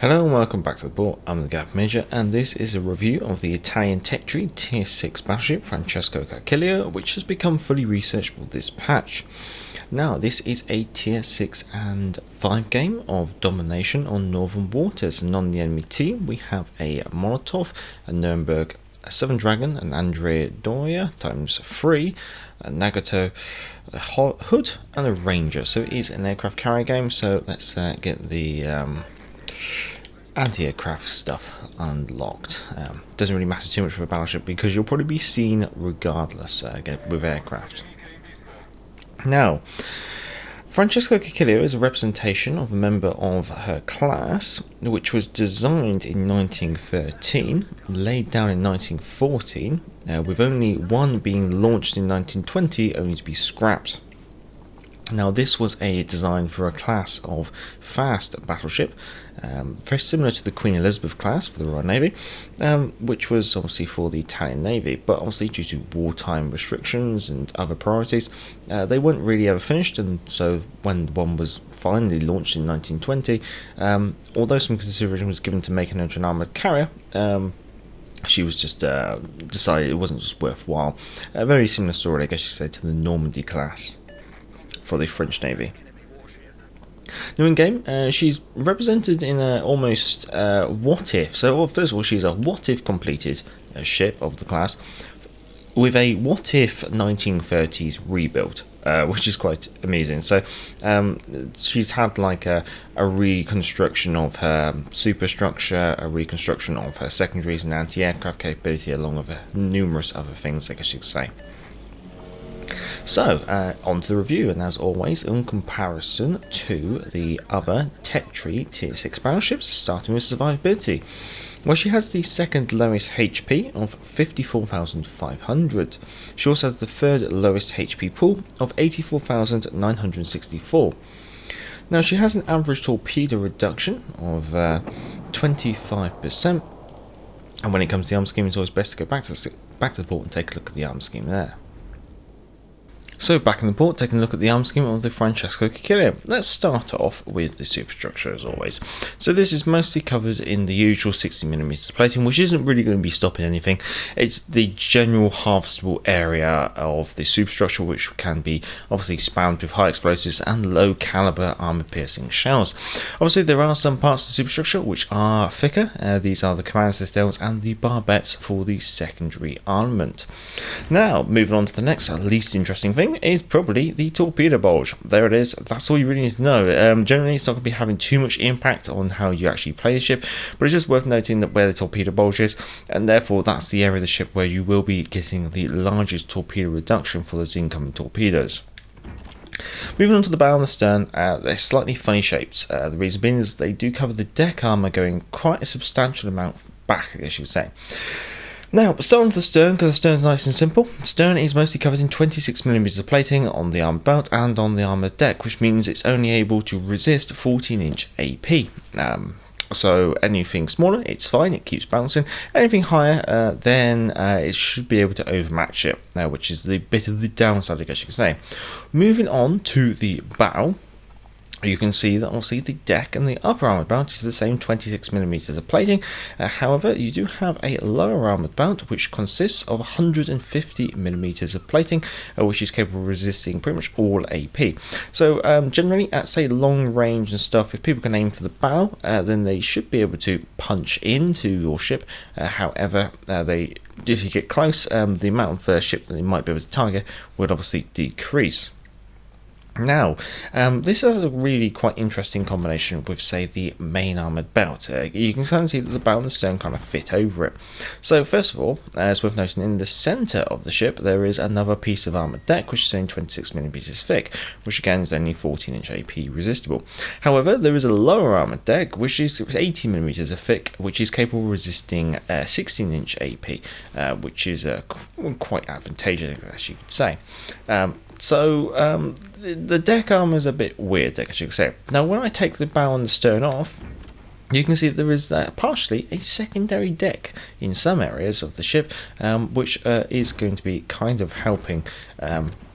Hello and welcome back to the board. I'm the Gap Major, and this is a review of the Italian tech tree Tier 6 battleship Francesco Caracciolo, which has become fully researchable this patch. Now, this is a Tier 6 and 5 game of domination on northern waters, and on the enemy team we have a Molotov, a Nuremberg, a Southern Dragon, an Andrea Doria ×3, a Nagato, a Hood, and a Ranger. So it is an aircraft carrier game, so let's get the anti-aircraft stuff unlocked. Doesn't really matter too much for a battleship because you'll probably be seen regardless with aircraft. Now, Francesco Caracciolo is a representation of a member of her class, which was designed in 1913, laid down in 1914, with only one being launched in 1920, only to be scrapped. Now, this was a design for a class of fast battleship, very similar to the Queen Elizabeth class for the Royal Navy, which was obviously for the Italian Navy, but obviously due to wartime restrictions and other priorities, they weren't really ever finished, and so when one was finally launched in 1920, although some consideration was given to making her into an armoured carrier, she was just decided it wasn't just worthwhile. A very similar story, I guess you could say, to the Normandy class for the French Navy. Now in game, she's represented in a almost what if. So first of all, she's a what if completed ship of the class with a what if 1930s rebuild, which is quite amazing. So she's had like a reconstruction of her superstructure, a reconstruction of her secondaries and anti-aircraft capability, along with numerous other things, I guess you could say. So, on to the review, and as always, in comparison to the other tech tree Tier 6 battleships, starting with survivability. Well, she has the second lowest HP of 54,500. She also has the third lowest HP pool of 84,964. Now, she has an average torpedo reduction of 25%, and when it comes to the arm scheme, it's always best to go back to the port and take a look at the arm scheme there. So back in the port, taking a look at the arm scheme of the Francesco Caracciolo. Let's start off with the superstructure as always. So this is mostly covered in the usual 60mm plating, which isn't really going to be stopping anything. It's the general harvestable area of the superstructure, which can be obviously spammed with high explosives and low caliber armor piercing shells. Obviously there are some parts of the superstructure which are thicker. These are the command systems and the barbettes for the secondary armament. Now moving on to the next least interesting thing is probably the torpedo bulge. There it is. That's all you really need to know. Generally it's not going to be having too much impact on how you actually play the ship, but it's just worth noting that where the torpedo bulge is, and therefore that's the area of the ship where you will be getting the largest torpedo reduction for those incoming torpedoes. Moving on to the bow and the stern, they're slightly funny shaped. The reason being is they do cover the deck armour going quite a substantial amount back, I guess you would say. Now, starting with the stern, because the stern's nice and simple. The stern is mostly covered in 26mm of plating on the armoured belt and on the armoured deck, which means it's only able to resist 14-inch AP. So anything smaller, it's fine, it keeps balancing. Anything higher, then it should be able to overmatch it, which is the bit of the downside, I guess you could say. Moving on to the bow, you can see that obviously the deck and the upper armoured belt is the same 26mm of plating. However, you do have a lower armoured belt which consists of 150mm of plating, which is capable of resisting pretty much all AP. So generally at say long range and stuff, if people can aim for the bow, then they should be able to punch into your ship. However, if you get close, the amount of ship that they might be able to target would obviously decrease. Now, this has a really quite interesting combination with, say, the main armoured belt. You can kind of see that the bow and the stern kind of fit over it. So, first of all, as worth noting, in the centre of the ship there is another piece of armoured deck which is only 26mm thick, which again is only 14-inch AP resistible. However, there is a lower armoured deck which is 80mm thick, which is capable of resisting 16-inch AP, which is quite advantageous, as you could say. So the deck armour is a bit weird, I guess you could say. Now, when I take the bow and the stern off, you can see that there is partially a secondary deck in some areas of the ship, which is going to be kind of helping,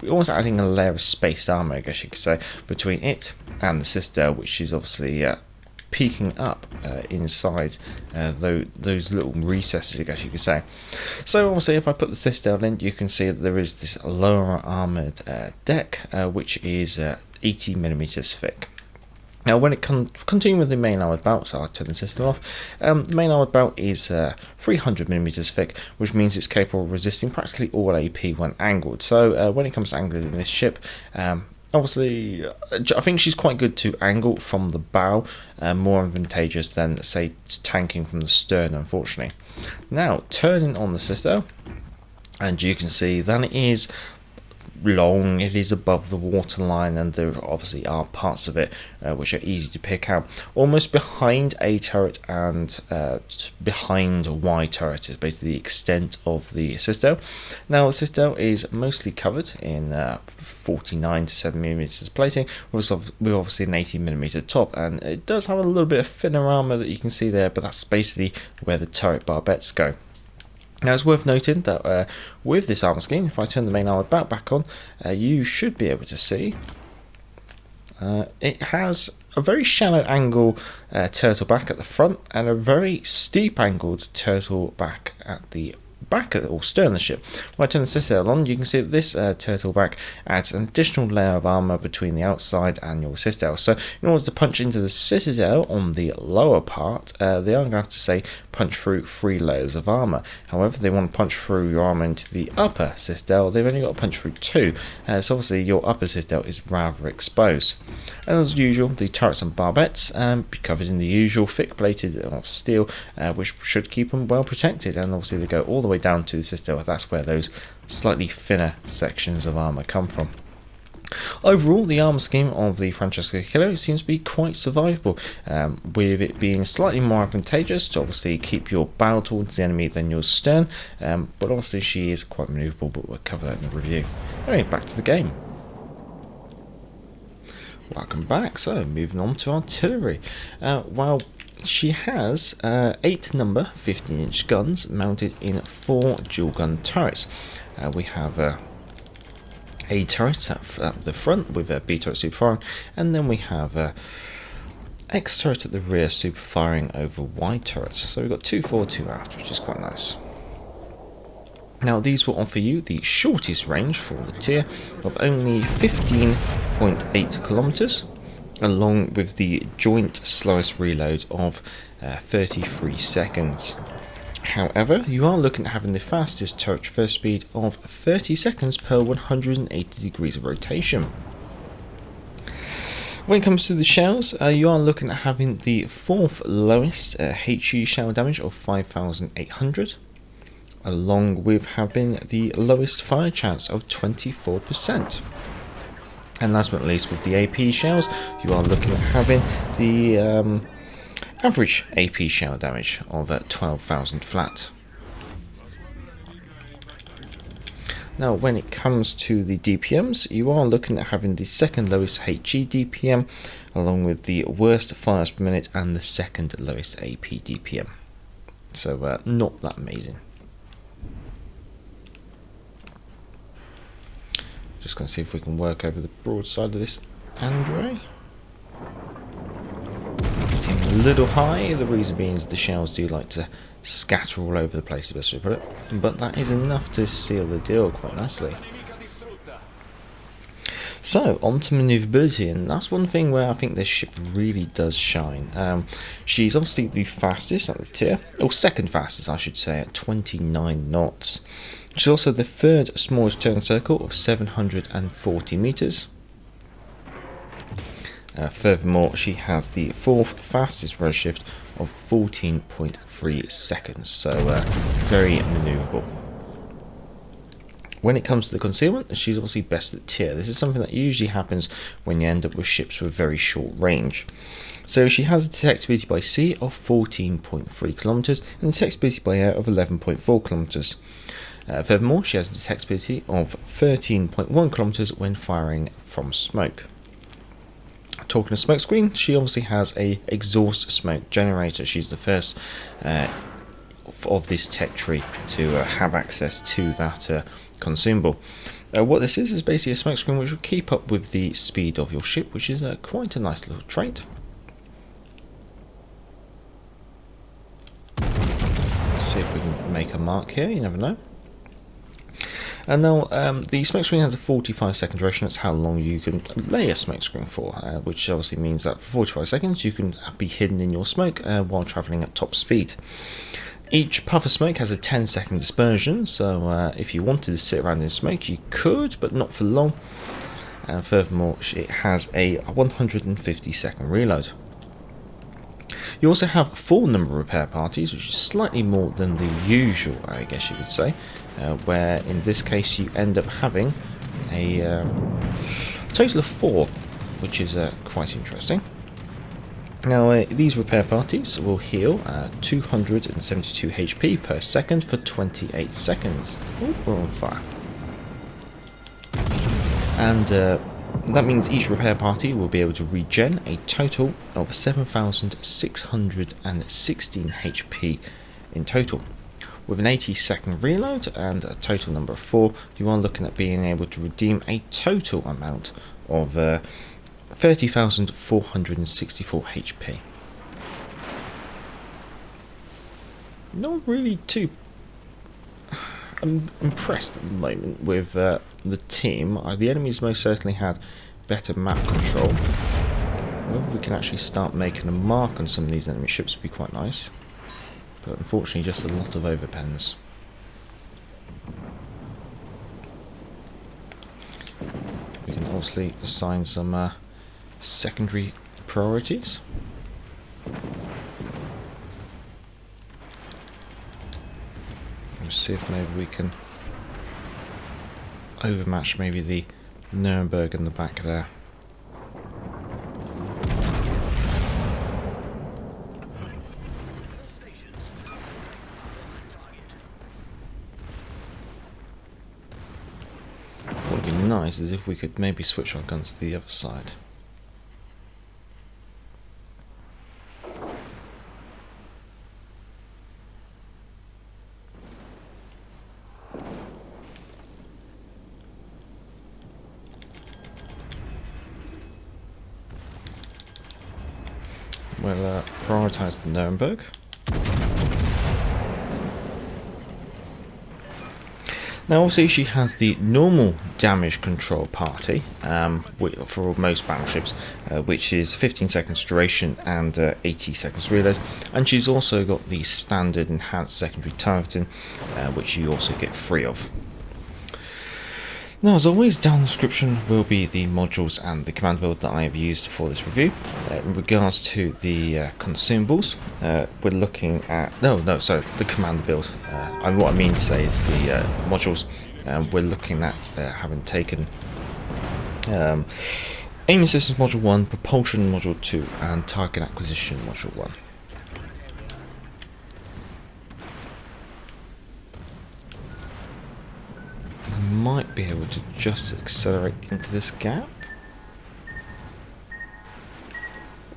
almost adding a layer of spaced armour, I guess you could say, between it and the sister, which is obviously peeking up inside those little recesses, I guess you could say. So obviously if I put the citadel in, you can see that there is this lower armoured deck, which is 80mm thick. Now when it continuing with the main armoured belt, so I'll turn the citadel off, the main armoured belt is 300mm thick, which means it's capable of resisting practically all AP when angled. So when it comes to angling this ship, obviously I think she's quite good to angle from the bow, more advantageous than say tanking from the stern, unfortunately. Now turning on the citadel, and you can see that it is long, it is above the waterline, and there obviously are parts of it which are easy to pick out. Almost behind A turret and behind Y turret is basically the extent of the citadel. Now the citadel is mostly covered in 49 to 7mm plating, with obviously an 80mm top, and it does have a little bit of thinner armour that you can see there, but that's basically where the turret barbettes go. Now it's worth noting that with this armour scheme, if I turn the main armoured belt back on, you should be able to see it has a very shallow angle turtle back at the front and a very steep angled turtle back at the back or stern of the ship. When I turn the citadel on, you can see that this turtle back adds an additional layer of armour between the outside and your citadel. So in order to punch into the citadel on the lower part, they are going to have to say punch through 3 layers of armour. However, if they want to punch through your armour into the upper citadel, they've only got to punch through 2. So obviously your upper citadel is rather exposed. And as usual, the turrets and barbettes be covered in the usual thick plated steel, which should keep them well protected, and obviously they go all the way down to the citadel. That's where those slightly thinner sections of armour come from. Overall, the armour scheme of the Francesco Caracciolo seems to be quite survivable, with it being slightly more advantageous to obviously keep your bow towards the enemy than your stern, but obviously she is quite manoeuvrable, but we'll cover that in the review. Anyway, back to the game. Welcome back. So moving on to artillery. Well, she has 8 number 15-inch guns mounted in 4 dual gun turrets. We have A turret at the front with a B turret super firing, and then we have X turret at the rear super firing over Y turrets. So we've got 2 forward, 2 aft, which is quite nice. Now these will offer you the shortest range for the tier of only 15.8 kilometers, along with the joint slowest reload of 33 seconds. However, you are looking at having the fastest turret traverse speed of 30 seconds per 180 degrees of rotation. When it comes to the shells, you are looking at having the 4th lowest HE shell damage of 5,800, along with having the lowest fire chance of 24%. And last but not least, with the AP shells, you are looking at having the average AP shell damage of 12,000 flat. Now when it comes to the DPMs, you are looking at having the 2nd lowest HE DPM, along with the worst fires per minute and the 2nd lowest AP DPM. So not that amazing. Just going to see if we can work over the broadside of this Andre. Getting a little high, the reason being is the shells do like to scatter all over the place, the best way to put it, but that is enough to seal the deal quite nicely. So, on to manoeuvrability, and that's one thing where I think this ship really does shine. She's obviously the fastest at the tier, or 2nd fastest I should say, at 29 knots. She's also the 3rd smallest turn circle of 740 meters. Furthermore, she has the 4th fastest redshift of 14.3 seconds, so very manoeuvrable. When it comes to the concealment, she's obviously best at tier. This is something that usually happens when you end up with ships with very short range. So she has a detectability by sea of 14.3 kilometers and detectability by air of 11.4 kilometers. Furthermore, she has a detectability of 13.1 kilometers when firing from smoke. Talking of smoke screen, she obviously has a exhaust smoke generator. She's the first of this tech tree to have access to that consumable. What this is basically a smoke screen which will keep up with the speed of your ship, which is quite a nice little trait. see if we can make a mark here, you never know. And now the smoke screen has a 45-second duration. That's how long you can lay a smoke screen for, which obviously means that for 45 seconds you can be hidden in your smoke while travelling at top speed. Each puff of smoke has a 10-second dispersion, so if you wanted to sit around in smoke you could, but not for long. And furthermore, it has a 150-second reload. You also have a full number of repair parties, which is slightly more than the usual, I guess you could say, where in this case you end up having a total of 4, which is quite interesting. Now these repair parties will heal 272 HP per second for 28 seconds. Oh, we're on fire. And that means each repair party will be able to regen a total of 7,616 HP in total. With an 80-second reload and a total number of 4, you are looking at being able to redeem a total amount of 30,464 HP. Not really too I'm impressed at the moment with the team. The enemies most certainly had better map control. Whether we can actually start making a mark on some of these enemy ships would be quite nice. But unfortunately just a lot of overpens. We can obviously assign some secondary priorities. Let's see if maybe we can overmatch maybe the Nuremberg in the back there. What would be nice is if we could maybe switch our guns to the other side. We'll prioritise the Nuremberg. Now obviously she has the normal damage control party for most battleships, which is 15 seconds duration and 80 seconds reload, and she's also got the standard enhanced secondary targeting, which you also get free of. Now, as always, down in the description will be the modules and the command build that I have used for this review. In regards to the consumables, we're looking at the command build. And what I mean to say is the modules. We're looking at having taken aiming systems module 1, propulsion module 2, and target acquisition module 1. Might be able to just accelerate into this gap.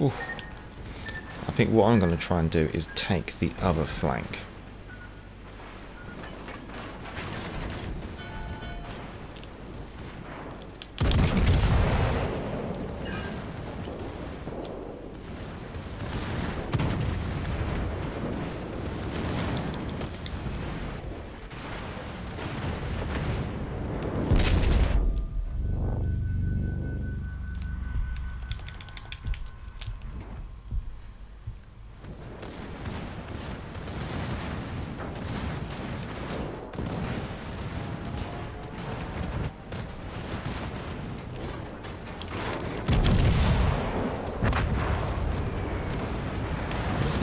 Ooh. I think what I'm going to try and do is take the other flank.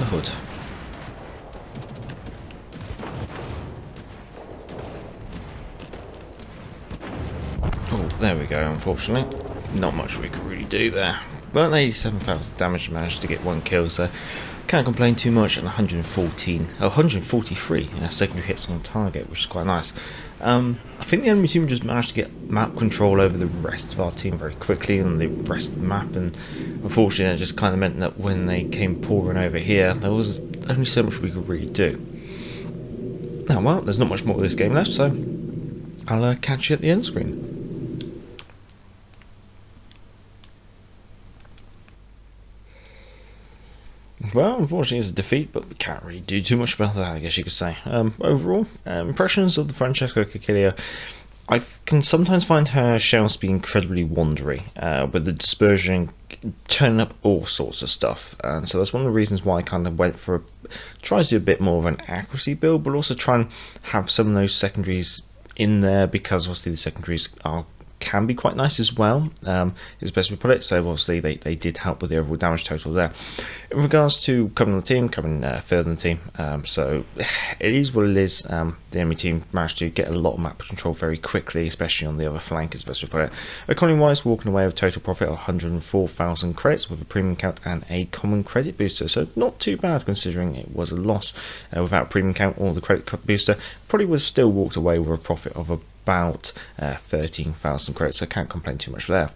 Hood. Oh, there we go. Unfortunately, not much we could really do there. But 87,000 damage, managed to get 1 kill, so can't complain too much. And 143 secondary hits on target, which is quite nice. I think the enemy team just managed to get map control over the rest of our team very quickly on the rest of the map, and unfortunately it just kind of meant that when they came pouring over here, there was only so much we could really do. Now, well, there's not much more of this game left, so I'll catch you at the end screen. Well, unfortunately, it's a defeat, but we can't really do too much about that, I guess you could say. Overall, impressions of the Francesco Caracciolo. I can sometimes find her shells to be incredibly wandery, with the dispersion turning up all sorts of stuff. And so that's one of the reasons why I kind of went for try to do a bit more of an accuracy build, but also try and have some of those secondaries in there, because obviously the secondaries can be quite nice as well, is the best we put it. So obviously they did help with the overall damage total there. In regards to coming on the team, coming third on the team, so it is what it is. The enemy team managed to get a lot of map control very quickly, especially on the other flank, as best we put it. Economy wise, walking away with a total profit of 104,000 credits with a premium count and a common credit booster, so not too bad considering it was a loss. Without premium count or the credit booster, probably was still walked away with a profit of about 13,000 credits, so I can't complain too much there.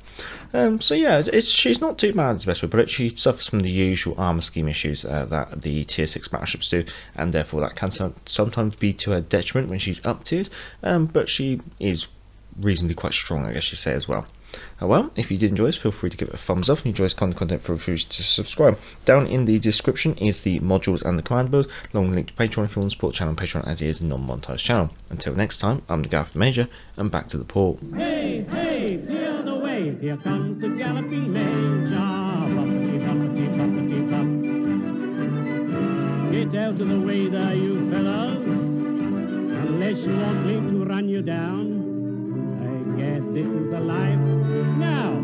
So yeah, she's not too bad, as best we put it. She suffers from the usual armour scheme issues that the tier 6 battleships do, and therefore that can sometimes be to her detriment when she's up tiered, but she is reasonably quite strong, I guess you say, as well. Well, if you did enjoy this, feel free to give it a thumbs up. If you enjoy this kind of content, feel free to subscribe. Down in the description is the modules and the command builds, along with a link to Patreon if you want to support the channel on Patreon, as it is a non-monetized channel. Until next time, I'm the guy from the Major, and back to the port. Hey, hey, clear the way, here comes the galloping Major. Bumpity, bumpity, bumpity, bump. Get out of the way there, you fellows, unless you want me to run you down. I guess this is the life. Now,